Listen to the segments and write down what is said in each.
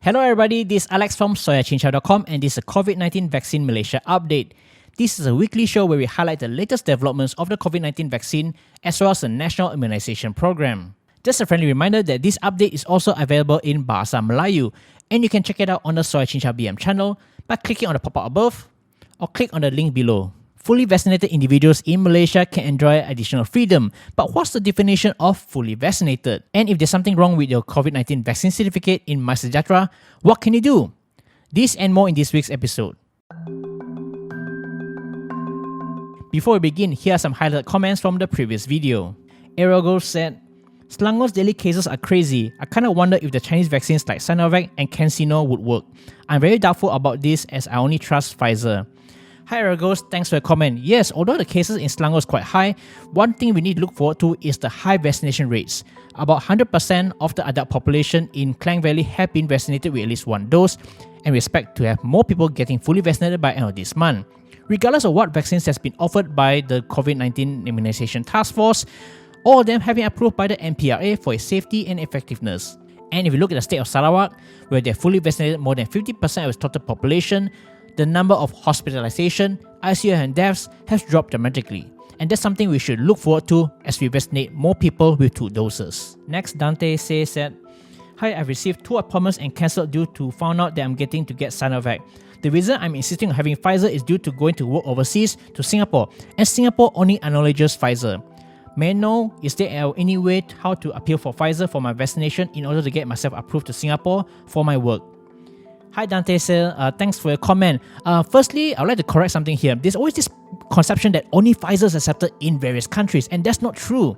Hello everybody, this is Alex from SoyaCincau.com and this is a COVID-19 Vaccine Malaysia update. This is a weekly show where we highlight the latest developments of the COVID-19 vaccine as well as the National Immunisation Program. Just a friendly reminder that this update is also available in Bahasa Melayu and you can check it out on the SoyaCincau BM channel by clicking on the pop-up above or click on the link below. Fully vaccinated individuals in Malaysia can enjoy additional freedom, but what's the definition of fully vaccinated? And if there's something wrong with your COVID-19 vaccine certificate in MySejahtera, what can you do? This and more in this week's episode. Before we begin, here are some highlighted comments from the previous video. Ariel said, Selangor's daily cases are crazy. I kinda wonder if the Chinese vaccines like Sinovac and CanCino would work. I'm very doubtful about this as I only trust Pfizer. Hi Aragos, thanks for your comment. Yes, although the cases in Selangor is quite high, one thing we need to look forward to is the high vaccination rates. About 100% of the adult population in Klang Valley have been vaccinated with at least one dose, and we expect to have more people getting fully vaccinated by the end of this month. Regardless of what vaccines has been offered by the COVID-19 Immunisation Task Force, all of them have been approved by the NPRA for its safety and effectiveness. And if you look at the state of Sarawak, where they have fully vaccinated more than 50% of its total population, the number of hospitalisation, ICU and deaths has dropped dramatically. And that's something we should look forward to as we vaccinate more people with 2 doses. Next, Dante says that, Hi, I've received 2 appointments and cancelled due to found out that I'm getting to get Sinovac. The reason I'm insisting on having Pfizer is due to going to work overseas to Singapore, and Singapore only acknowledges Pfizer. May I know, is there any way how to appeal for Pfizer for my vaccination in order to get myself approved to Singapore for my work? Hi Dante, thanks for your comment. Firstly, I would like to correct something here. There's always this conception that only Pfizer is accepted in various countries, and that's not true.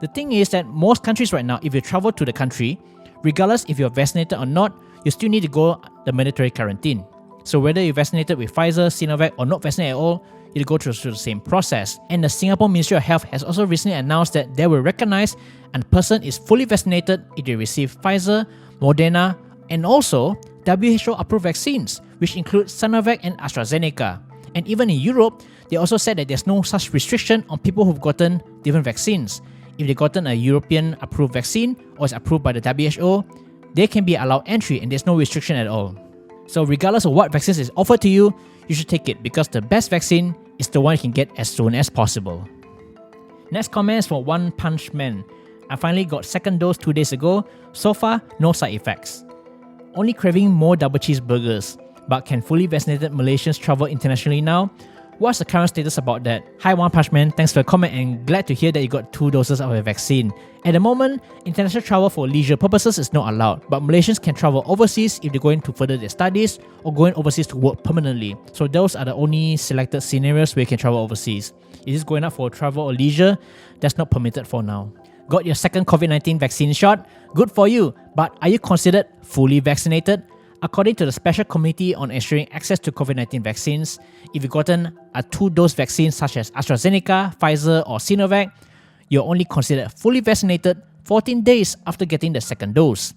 The thing is that most countries right now, if you travel to the country, regardless if you're vaccinated or not, you still need to go the mandatory quarantine. So whether you're vaccinated with Pfizer, Sinovac or not vaccinated at all, you go through the same process. And the Singapore Ministry of Health has also recently announced that they will recognize a person is fully vaccinated if they receive Pfizer, Moderna, and also WHO-approved vaccines, which include Sinovac and AstraZeneca. And even in Europe, they also said that there's no such restriction on people who've gotten different vaccines. If they've gotten a European-approved vaccine or is approved by the WHO, they can be allowed entry and there's no restriction at all. So regardless of what vaccines is offered to you, you should take it because the best vaccine is the one you can get as soon as possible. Next comment is from One Punch Man. I finally got second dose 2 days ago. So far, no side effects. Only craving more double cheeseburgers. But can fully vaccinated Malaysians travel internationally now? What's the current status about that? Hi One Punch Man, thanks for your comment and glad to hear that you got 2 doses of a vaccine. At the moment, international travel for leisure purposes is not allowed, but Malaysians can travel overseas if they're going to further their studies or going overseas to work permanently. So those are the only selected scenarios where you can travel overseas. If it's going out for travel or leisure, that's not permitted for now. Got your second COVID-19 vaccine shot? Good for you, but are you considered fully vaccinated? According to the Special Committee on Ensuring Access to COVID-19 Vaccines, if you've gotten a 2-dose vaccine such as AstraZeneca, Pfizer or Sinovac, you're only considered fully vaccinated 14 days after getting the second dose.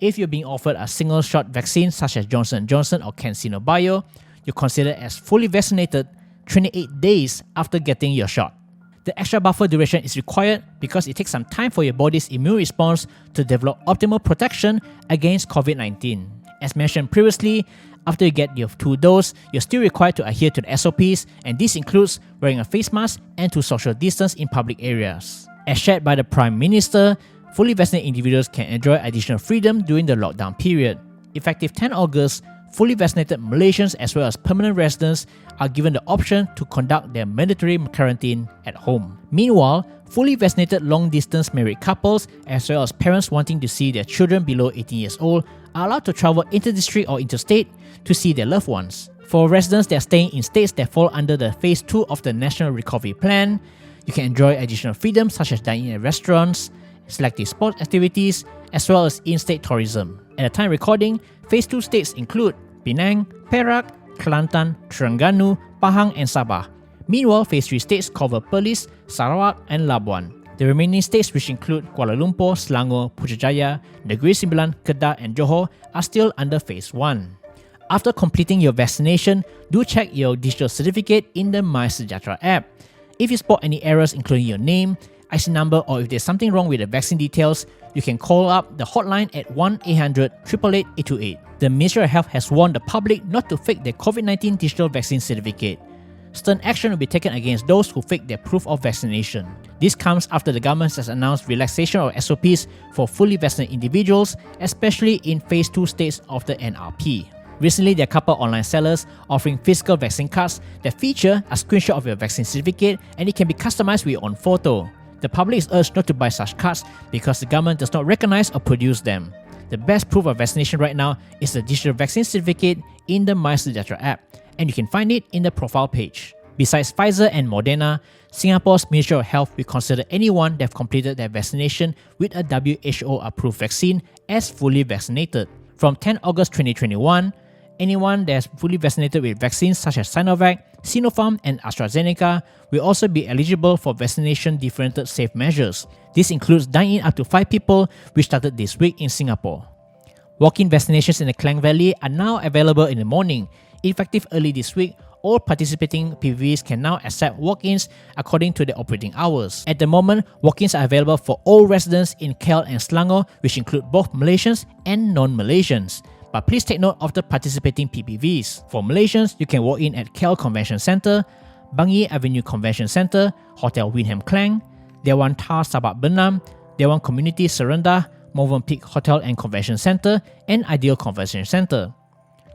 If you're being offered a single-shot vaccine such as Johnson & Johnson or CanCino Bio, you're considered as fully vaccinated 28 days after getting your shot. The extra buffer duration is required because it takes some time for your body's immune response to develop optimal protection against COVID-19. As mentioned previously, after you get your 2 doses, you're still required to adhere to the SOPs, and this includes wearing a face mask and to social distance in public areas. As shared by the Prime Minister, fully vaccinated individuals can enjoy additional freedom during the lockdown period. Effective 10 August, fully vaccinated Malaysians as well as permanent residents are given the option to conduct their mandatory quarantine at home. Meanwhile, fully vaccinated long-distance married couples as well as parents wanting to see their children below 18 years old are allowed to travel inter-district or interstate to see their loved ones. For residents that are staying in states that fall under the Phase 2 of the National Recovery Plan, you can enjoy additional freedoms such as dining at restaurants, selective sports activities, as well as in-state tourism. At the time recording, Phase 2 states include Penang, Perak, Kelantan, Terengganu, Pahang and Sabah. Meanwhile, Phase 3 states cover Perlis, Sarawak and Labuan. The remaining states, which include Kuala Lumpur, Selangor, Putrajaya, Negeri Sembilan, Kedah and Johor, are still under Phase 1. After completing your vaccination, do check your digital certificate in the MySejahtera app. If you spot any errors including your name, IC number, or if there's something wrong with the vaccine details, you can call up the hotline at 1-800-888-828. The Ministry of Health has warned the public not to fake their COVID-19 digital vaccine certificate. Stern action will be taken against those who fake their proof of vaccination. This comes after the government has announced relaxation of SOPs for fully vaccinated individuals, especially in Phase 2 states of the NRP. Recently, there are a couple of online sellers offering physical vaccine cards that feature a screenshot of your vaccine certificate, and it can be customized with your own photo. The public is urged not to buy such cards because the government does not recognize or produce them. The best proof of vaccination right now is the digital vaccine certificate in the MySejahtera app, and you can find it in the profile page. Besides Pfizer and Moderna, Singapore's Ministry of Health will consider anyone that have completed their vaccination with a WHO-approved vaccine as fully vaccinated. From 10 August 2021, anyone that is fully vaccinated with vaccines such as Sinovac, Sinopharm, and AstraZeneca will also be eligible for vaccination-differentiated safe measures. This includes dine-in up to 5 people, which started this week in Singapore. Walk-in vaccinations in the Klang Valley are now available in the morning. Effective early this week, all participating PVVs can now accept walk-ins according to their operating hours. At the moment, walk-ins are available for all residents in KL and Selangor, which include both Malaysians and non-Malaysians. But please take note of the participating PPVs. For Malaysians, you can walk in at KL Convention Centre, Bangi Avenue Convention Centre, Hotel Windham Klang, Dewan Tar Sabak Benam, Dewan Community Serenda, Movenpick Hotel and Convention Centre, and Ideal Convention Centre.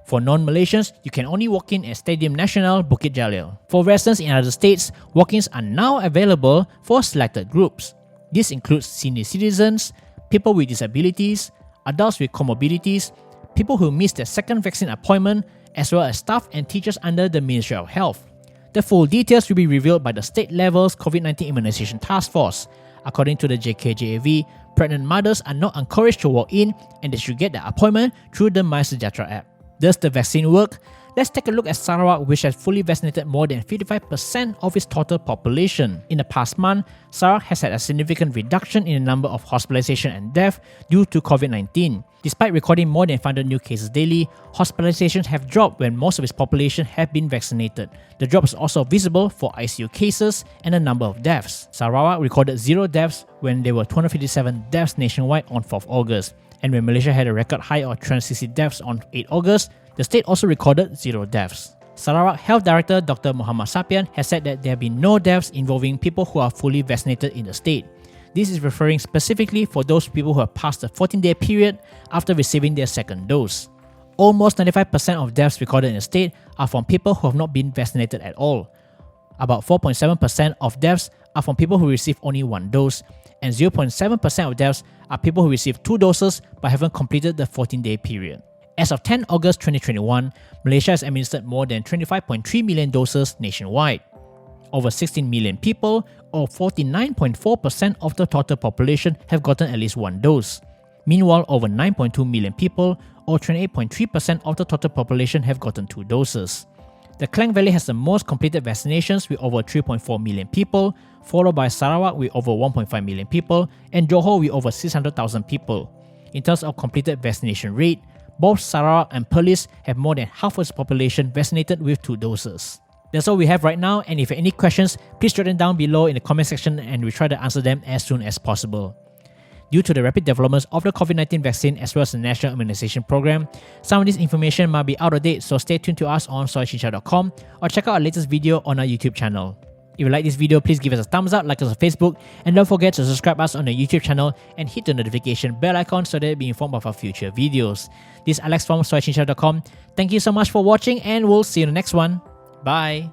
For non-Malaysians, you can only walk in at Stadium Nasional Bukit Jalil. For residents in other states, walk-ins are now available for selected groups. This includes senior citizens, people with disabilities, adults with comorbidities, people who missed their second vaccine appointment, as well as staff and teachers under the Ministry of Health. The full details will be revealed by the state level's COVID-19 Immunisation Task Force. According to the JKJAV, pregnant mothers are not encouraged to walk in, and they should get their appointment through the MySejahtera app. Does the vaccine work? Let's take a look at Sarawak, which has fully vaccinated more than 55% of its total population. In the past month, Sarawak has had a significant reduction in the number of hospitalisations and deaths due to COVID-19. Despite recording more than 500 new cases daily, hospitalisations have dropped when most of its population have been vaccinated. The drop is also visible for ICU cases and the number of deaths. Sarawak recorded 0 deaths when there were 257 deaths nationwide on 4th August. And when Malaysia had a record high of 360 deaths on 8 August, the state also recorded 0 deaths. Sarawak Health Director Dr. Muhammad Sapian has said that there have been no deaths involving people who are fully vaccinated in the state. This is referring specifically for those people who have passed the 14-day period after receiving their second dose. Almost 95% of deaths recorded in the state are from people who have not been vaccinated at all. About 4.7% of deaths are from people who received only 1 dose, and 0.7% of deaths are people who received 2 doses but haven't completed the 14-day period. As of 10 August 2021, Malaysia has administered more than 25.3 million doses nationwide. Over 16 million people, or 49.4% of the total population, have gotten at least 1 dose. Meanwhile, over 9.2 million people, or 28.3% of the total population, have gotten 2 doses. The Klang Valley has the most completed vaccinations with over 3.4 million people, followed by Sarawak with over 1.5 million people, and Johor with over 600,000 people. In terms of completed vaccination rate, both Sarawak and Perlis have more than half of its population vaccinated with 2 doses. That's all we have right now, and if you have any questions, please jot them down below in the comment section and we'll try to answer them as soon as possible. Due to the rapid developments of the COVID-19 vaccine as well as the National Immunisation Program, some of this information might be out of date, so stay tuned to us on SoyaCincau.com or check out our latest video on our YouTube channel. If you like this video, please give us a thumbs up, like us on Facebook, and don't forget to subscribe us on the YouTube channel and hit the notification bell icon so that you'll be informed of our future videos. This is Alex from SoyaCincau.com. Thank you so much for watching, and we'll see you in the next one. Bye!